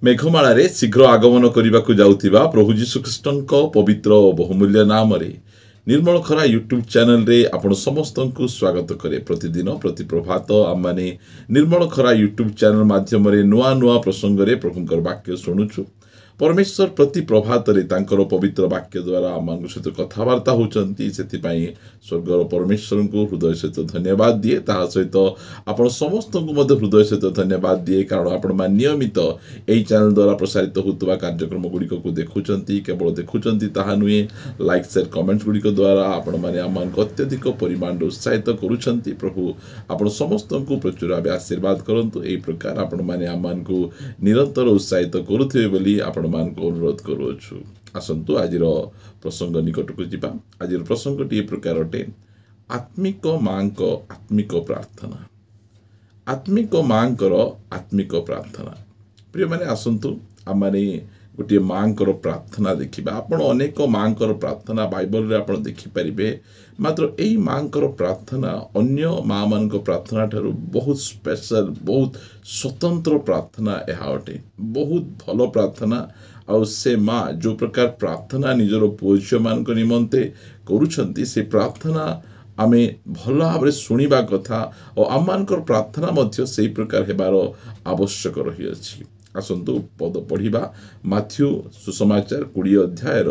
मेघमाळारे शीघ्र आगमन करने जाउथिबा प्रभु जीशुख्रीष्टଙ୍କ पवित्र और बहुमूल्य नाम रे निर्मल खरा यूट्यूब चैनल रे आपण समस्त को स्वागत करे। प्रतिदिन प्रति प्रभात आम माने निर्मल खरा यूट्यूब चैनल माध्यम रे नुआ नुआ प्रसंग रे प्रभुंकर वाक्य शुणुछु। परमेश्वर प्रति प्रभात रे तांकर पवित्र वाक्य द्वारा आम सहित कथबार्ता होचंती। सेथिपाई स्वर्गर परमेश्वर को हृदय सहित धन्यवाद दिए। ता सहित आपण समस्त को मध्य हृदय सहित धन्यवाद दिए, कारण आपण मान नियमित एई चैनल द्वारा प्रसारित होतबा कार्यक्रम गुड़िक को देखुचंती। केवल देखुचंती ताहा नुहे, लाइक शेयर कमेंट्स गुड़िक द्वारा आपण माने आमान को अत्यधिक परिमाण उत्साहित करूछंती। प्रभु आपण समस्त को प्रचुर भाव आशीर्वाद करंतु। एई प्रकार आपण माने आमान को निरंतर उत्साहित करूथिबे बोली आपण मान को अनुरोध करूछु। आसंतु आज प्रसंग निकट को जीवा। आज प्रसंगटी प्रकार अटे आत्मिक मां को आत्मिक प्रार्थना। आत्मिक मां आत्मिक प्रार्थना। प्रिय माने आसंतु आम माने गोटे मां प्रार्थना देखिबा। आपण अनेक मां प्रार्थना बाइबल रे आपण देखि परिबे, मात्र एई मां प्रार्थना अन्य मां मान प्रार्थना ठारू बहुत स्पेशल, बहुत स्वतंत्र प्रार्थना एहा अटे। बहुत भलो प्रार्थना। आ से मां जो प्रकार प्रार्थना निजर पुओ झियो मान निमंते करूछंती, से प्रार्थना आमे भल भाव शुणा कथा और आम मान प्रार्थना मध्य से प्रकार हेबार आवश्यक रही अछि। आसंतु पद पढ़िबा। माथ्यू सुसमाचार 20 अध्याय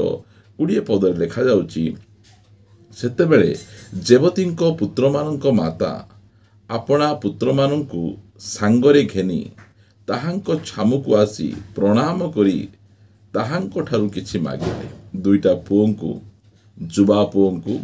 20 पद लिखा जाउची, सेतेबेले जेवतींको पुत्र मानंको माता आपणा पुत्र मानंकु सांगरे घेनी ताहांको छामुकु आसी प्रणाम करी ताहांको ठारू किछि मागिले। दुईटा पुओंकु जुबा पुओंकु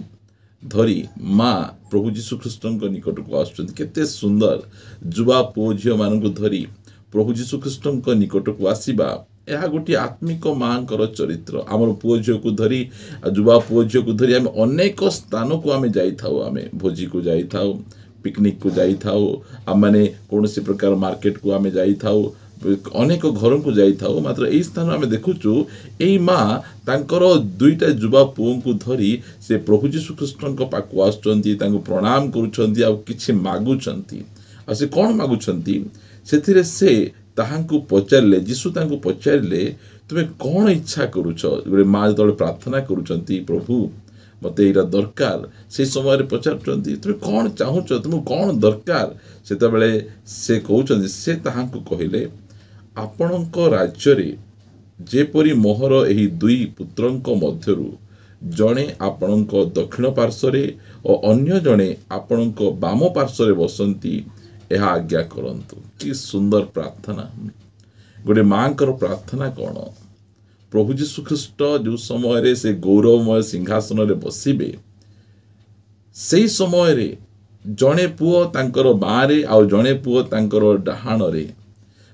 धरी माँ प्रभु जीशु ख्रीष्टଙ୍କ निकटକୁ आସୁଛନ୍ତି। केते सुंदर जुबा पुओ झियो मानंकु धरी प्रभु जीशु ख्रीष्टଙ୍କ निकटକୁ आसीबा यह गोटे आत्मिक मां चरित्र। आम पुओ झील को धरी जुबा पुओ झील को धरी आम अनेक स्थान को आम जाइथाउ। आम भोजी को जाइथाउ, पिकनिक को जाइथाउ, आम माने कौन प्रकार मार्केट को आम जाइथाउ, अनेक घर को जाइथाउ। मात्र एई स्थान आम देखुचु एई मां तांकर दुईटा जुबा पुओं को धरी से प्रभु जीशु ख्रीष्टଙ୍କ पाखु आसुचंती, तांको प्रणाम करूचंती, आ किछि मागुचंती। आ से कोन मागुचंती सेथिरे से ताहांकु पचारले, जीशु तांकु पचारले तुमे कौन इच्छा करूछ। गोटे माँ जो प्रार्थना करूचंती, प्रभु मते एटा दरकार, से समय रे पचारचंती तुमे कौन चाहुछ, तुम कौन दरकार। सेतबेले से कहउचंती, से ताहांकु कहिले आपणक राज्य रे जेपरि मोहर एही दुई पुत्रंक मध्यरु जणे आपणक दक्षिण पार्श्वरे और अन्य जणे आपणक बाम पार्श्वरे बसंती, यह आज्ञा करंतु। कि सुंदर प्रार्थना। गोटे मां प्रार्थना कौन। प्रभु जीशु ख्रीष्ट जो समय रे से गौरवमय सिंहासन रे बसिबे, से समय रे जणे पुओ तांकर बाँ रे आ जणे पुओ तांकर डाहाण रे,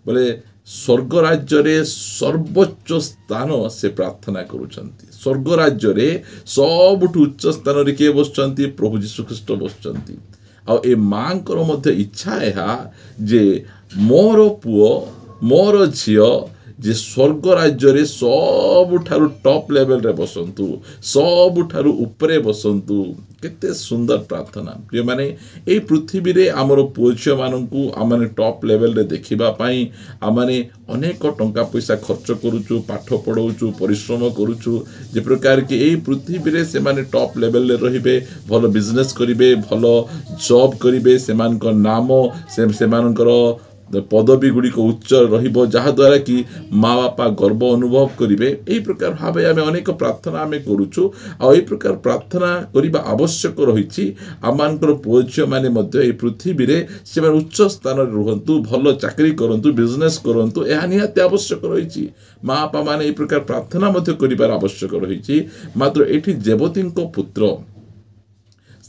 बोले स्वर्ग राज्य रे सर्वोच्च स्थान से प्रार्थना करूछंती। स्वर्ग राज्य रे सबुठ उच्च स्थान रे के बसचंती, प्रभु जीशु ख्रीष्ट बसचंती। आ ए मां मध्य इच्छा है जे मोर पुओ मोर झियो जे स्वर्ग राज्य रे सबुठारु टॉप लेवल रे बसंतु, सबुठारु ऊपरे बसंतु। केते सुंदर प्रार्थना। प्रिय माने ए पृथ्वी रे आमर पुओ झियो मानंकु आमाने टॉप लेवल रे देखिबा पई आमाने अनेक टंका पैसा खर्च करूचु, पाठ पढ़ौचु, परिश्रम करूचु, जे प्रकार कि ए पृथ्वी रे से माने टॉप लेवल रे रहिबे, भलो बिजनेस करिबे, भलो जॉब करिबे, सेमानकर नाम सेमानकर पदवी गुड़िक उच्च रहिबो, जहा द्वारा कि माँ बापा गर्व अनुभव करिवे। एई प्रकार भावे आमे अनेक प्रार्थना आमे करूछु। आ एई प्रकार प्रार्थना करिबा आवश्यक रहिछि। आमानकर पुओ झियो माने मध्य एई पृथ्वी रे से उच्च स्थान रे रहंतु, भलो चाकरी करंतु, बिजनेस करंतु, एहा निहाती आवश्यक रहिछि। माँ बापा माने एई प्रकार प्रार्थना मध्य करिबार आवश्यक रहिछि। मात्र एठी जेवतींको पुत्र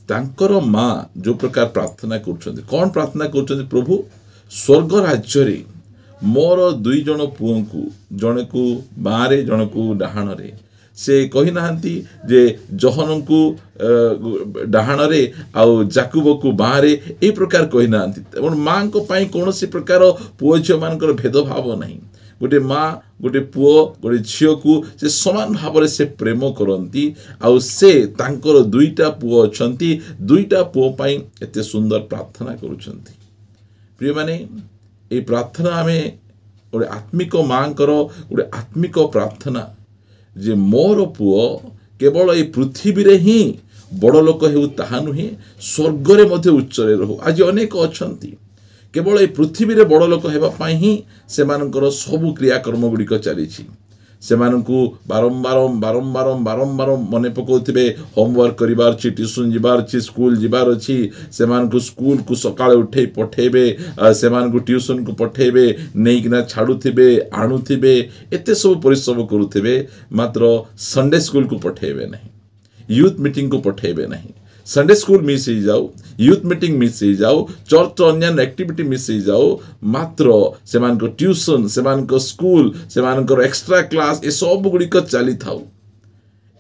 तांकर माँ जो प्रकार प्रार्थना करूछंती, कोन प्रार्थना करूछंती, प्रभु स्वर्ग राज्य रे मोर दुई जन पुओं को जने को बाँ रे जन को डाहाण रे, से कही नाहंती जे जहन को डाहाण रे आउ जाकुब को बाँ रे, ए प्रकार कही नाहंती। मां को पाई कौनसी प्रकार पुओ झियो मानकर भेदभाव नहीं। गोटे माँ गोटे पुओ गोटे झियो को से समान भाव से प्रेम करती। आउ से तांकर दुईटा पुओ अछंती, दुईटा पुओ पाई एते सुंदर प्रार्थना करूछंती। प्रिय माने ए प्रार्थना आमे गोटे आत्मिक माँ गोटे आत्मिक प्रार्थना जे मोर पुओ केवल ये पृथ्वी रे ही बड़ लोक हो ताहा नुहे स्वर्ग रे मध्य उच्चरे रहू। आज अनेक अछंती केवल ये पृथ्वी रे बड़ लोक हेबा पई ही सेमानकर सब क्रियाकर्म गुड़िक चली सेमानकु बारंबार बारंबार बारंबार मन पकाउथिबे होमवर्क करिबार छी, ट्यूशन जिबार छी, स्कूल जिबार छी, सेमानकु स्कूल को सकाळे उठे पठेबे, सेमानकु ट्यूशन को पठेबे, नेइकिना छाडुथिबे आणुथिबे, एते सब परिश्रम करुथिबे, मात्र संडे स्कूल को पठेबे नहीं, यूथ मीटिंग को पठेबे नहीं। संडे स्कूल मिस ही जाऊ, यूथ मीटिंग मिस ही जाऊ, चर्च अन्य एक्टिविटी मिस ही जाऊ, मात्र सेमानको ट्यूशन, सेमानको स्कूल, सेमानको एक्स्ट्रा क्लास ए सब गुड़िक चली थाऊ।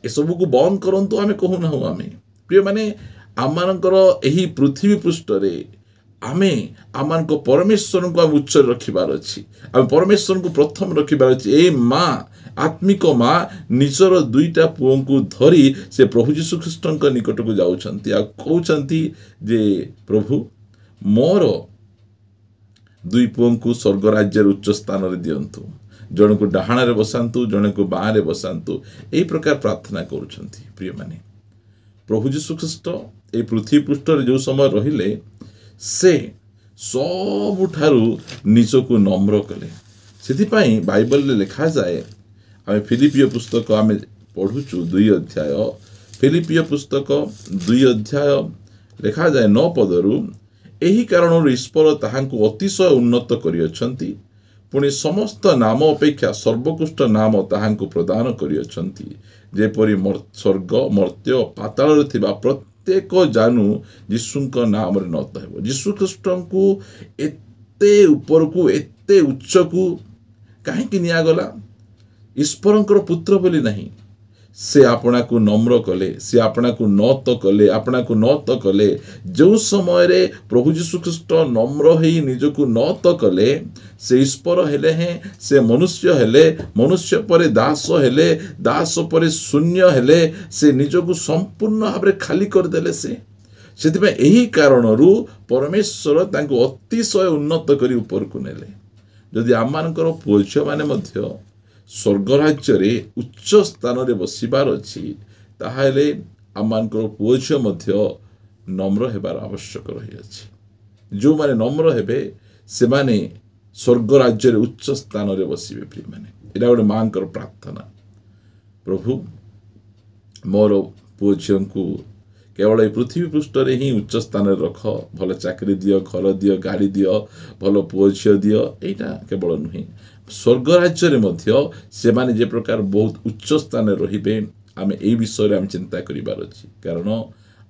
ए सब को बंद करंतु आमे कहू ना आमे प्रिय माने आमानकर एही पृथ्वी पृष्ठ रे आमे आमानको परमेश्वर को उच्च रखिबार अछि, आमे परमेश्वर को प्रथम रखिबार अछि। ए माँ आत्मिक माँ निजर दुईटा पुओं को धरी से प्रभु यीशु ख्रीष्ट निकट को जाउछंती आ कहउछंती जे प्रभु मोर दुई पुओं को स्वर्ग राज्य उच्च स्थान रे दियंतु, जन को डाहाण रे बसांतु, जन को बाँ रे बसांतु, एई प्रकार प्रार्थना करूछंती। प्रिय माने प्रभु यीशु ख्रीष्ट ए पृथ्वी पृष्ठ रे जो समय रहिले से सबुठारु निजको नम्र कले। सेथिपाई बाइबल रे लिखा जाए, आमे फिलिपिय पुस्तक आमे पढ़ुचु 2 अध्याय, फिलिपिय पुस्तक 2 अध्याय लिखा जाए 9 पदरु, एही कारणरु ईश्वर ताहांकु अतिशय उन्नत करियछंती, पुणी समस्त नाम अपेक्षा सर्वोत्कृष्ट नाम ताहांकु प्रदान करियछंती, जेपरि स्वर्ग मर्त्य पाताल रे थिबा प्रत्येक जानू यीशुଙ୍କ नाम रे नत हेबो। यीशु ख्रीष्टଙ୍କୁ एते ऊपर को एते उच्च को काहे कि निया गला? ईश्वरंकर पुत्र बोली नहीं, से आपना को नम्र कले, से आपना को नत कले, आपना को नत कले। जो समय रे प्रभु यीशु ख्रीष्ट नम्र हेई निजको नत कले, से ईश्वर हेले हैं, से मनुष्य हेले, मनुष्य परे दास हेले, दास परे शून्य हेले, से निजको संपूर्ण भाव खाली कर देले। से एही कारणरू परमेश्वर तांको अतिशय उन्नत करी ऊपर को नेले। जदि आमानकर पुओ झियो माने मध्य स्वर्ग राज्य रे उच्च स्थान रे बसिबार अछि, ताहाले आमानकर पुओ झियो मध्य नम्र हेबार आवश्यक रही अछि। जो माने नम्र हेबे से माने स्वर्ग राज्य रे उच्च स्थान रे बसिबे। प्रिय माने एटा गोटे मांकर प्रार्थना, प्रभु मोर पुओ झियो को केवल ये पृथ्वी पृष्ठ रे ही उच्च स्थान रख, भल चाकरी दियो, घर दियो, गाड़ी दियो, भल पुओ झियो दियो, एटा केवल नुहे स्वर्ग राज्य रे मध्य से माने जे प्रकार बहुत उच्च स्थान रहिबे, आमे एई विषय रे आमे चिंता करिबार अछि। कारण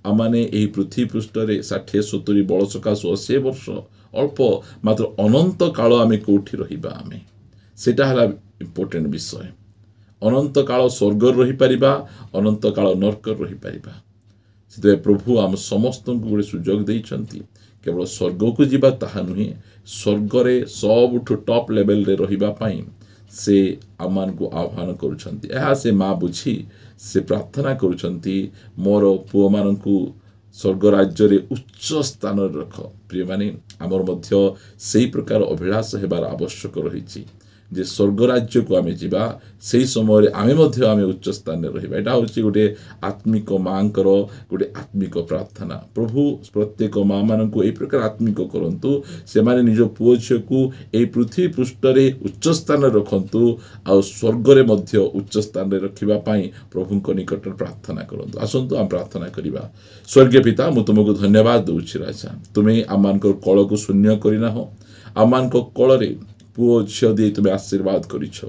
आमाने एही पृथ्वी पृष्ठ रे 60 70 वर्ष सकाशु 80 वर्ष अल्प मात्र अनंत काल आमे कोठी रहिबा, आमे सेटा हला इम्पोर्टेंट विषय। अनंत काल स्वर्ग रही परिबा, अनंत काल नरक रही परिबा। से प्रभु आम समस्त को गोटे सुजोग देइछंती, केवल स्वर्ग को जीवा ताहा नुहे, स्वर्ग रे सबुठु टॉप लेवल रे रहिबा पाई से आमान को आह्वान करुछंती। एहा से माँ बुझी से प्रार्थना करुछंती, मोर पुओ मानकु स्वर्ग राज्य रे उच्च स्थान रख। प्रिय माने आमर मध्य सेही प्रकार अभिलाष हेबार आवश्यक रहिछि जे स्वर्ग राज्य को आमे जीवा, सेही समय आमे मध्य आमे उच्च स्थान रे रहिबा। एटा होछि गोटे आत्मिक मांकर गोटे आत्मिक प्रार्थना। प्रभु प्रत्येक माँ मानकु एई प्रकार आत्मिक करंतु, से माने निज पुओ झियो को एई पृथ्वी पृष्ठ रे उच्च स्थान रे रखंतु, आ स्वर्ग रे मध्य उच्च स्थान रे रखिबा पाई प्रभुଙ୍କ निकट प्रार्थना करंतु। आसंतु आम प्रार्थना करिबा। स्वर्गीय पिता, मु तुमको धन्यवाद दउछि राजा, तुमे आमानकर कळ को शून्य करिना हो, आमानक कळ रे पुओ झियो दे तुम आशीर्वाद करिछ।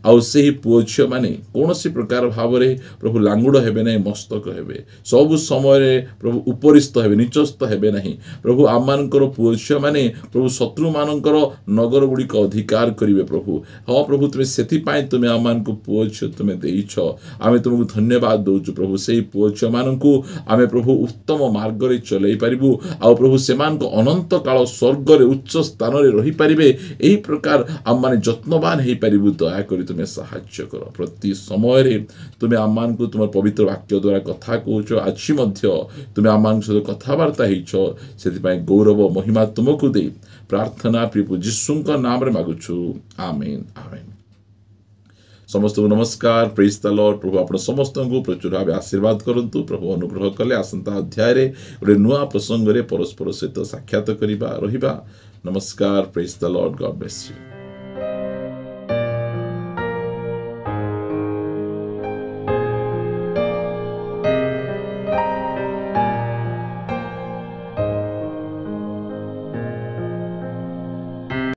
आउ सेही पुओ झियो माने कोनोसी प्रकार भाव रे प्रभु लांगुड़ हेबे नहीं, मस्तक हेबे सब समय रे प्रभु उपरिस्थ हेबे, निचस्थ हेबे नहीं। प्रभु आमानकर पुओ झियो माने प्रभु शत्रु मानकर नगर गुड़ी को अधिकार करिवे। प्रभु हाँ प्रभु तुमे सेथि पाई तुमे आमानको पुओ झियो तुमे देइछ, आमे तुमको धन्यवाद दउछु। प्रभु सेही पुओ झियो मानकु आमे प्रभु उत्तम मार्ग रे चलै परिबु, आउ प्रभु सेमानको अनंत काल स्वर्ग रे उच्च स्थान रे रही परिबे। एही प्रकार आम माने जत्नवान हेई परिबु, दया करी तुमे साहाय्य कर। प्रति समय रे तुमे आमान को तुम पवित्र वाक्य द्वारा कथा कहूछ, आज मध्य तुमे आमान सहित कथबार्ता हेइछ, सेति पई गौरव महिमा तुमको दे प्रार्थना प्रभु यीशुଙ୍କ नाम रे मागुछु आमेन आमेन। समस्त को नमस्कार, प्रेज द लॉर्ड। प्रभु आपण समस्त को प्रचुर भाव आशीर्वाद करंतु। प्रभु अनुग्रह कले आसंता अध्याय रे गोटे नुआ प्रसंग रे परस्पर सहित साक्षात करिबा रहिबा। नमस्कार, praise the Lord, God bless you.